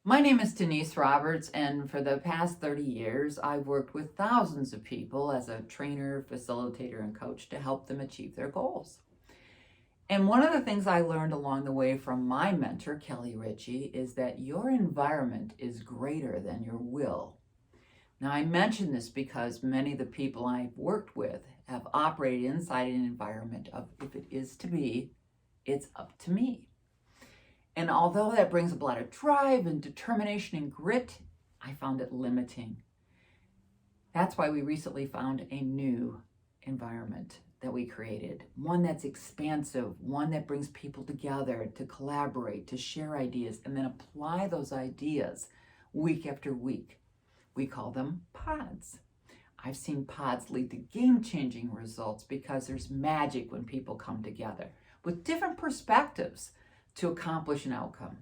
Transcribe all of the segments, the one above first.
My name is Denise Roberts, and for the past 30 years, I've worked with thousands of people as a trainer, facilitator, and coach to help them achieve their goals. And one of the things I learned along the way from my mentor, Kelly Ritchie, is that your environment is greater than your will. Now, I mention this because many of the people I've worked with have operated inside an environment of, if it is to be, it's up to me. And although that brings a lot of drive and determination and grit, I found it limiting. That's why we recently found a new environment that we created, one that's expansive, one that brings people together to collaborate, to share ideas, and then apply those ideas week after week. We call them pods. I've seen pods lead to game-changing results because there's magic when people come together with different perspectives to accomplish an outcome.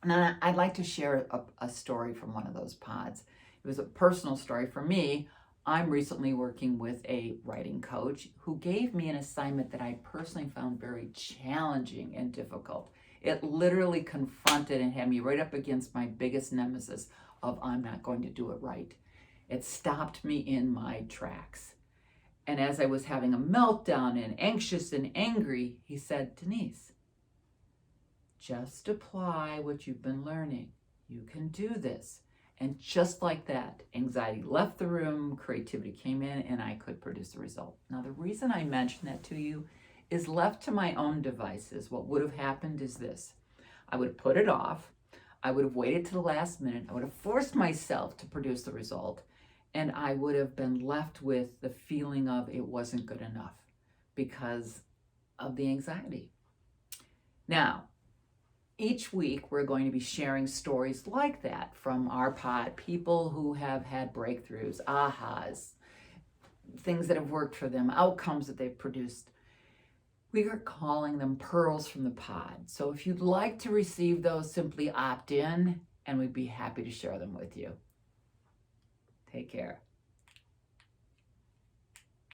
And I'd like to share a story from one of those pods. It was a personal story for me. I'm recently working with a writing coach who gave me an assignment that I personally found very challenging and difficult. It literally confronted and had me right up against my biggest nemesis of I'm not going to do it right. It stopped me in my tracks. And as I was having a meltdown and anxious and angry, he said, Denise, just apply what you've been learning. You can do this. And just like that, anxiety left the room, creativity came in, and I could produce the result. Now, the reason I mention that to you is left to my own devices. What would have happened is this. I would have put it off. I would have waited to the last minute. I would have forced myself to produce the result. And I would have been left with the feeling of it wasn't good enough because of the anxiety. Now, each week, we're going to be sharing stories like that from our pod, people who have had breakthroughs, ahas, things that have worked for them, outcomes that they've produced. We are calling them pearls from the pod. So if you'd like to receive those, simply opt in, and we'd be happy to share them with you. Take care.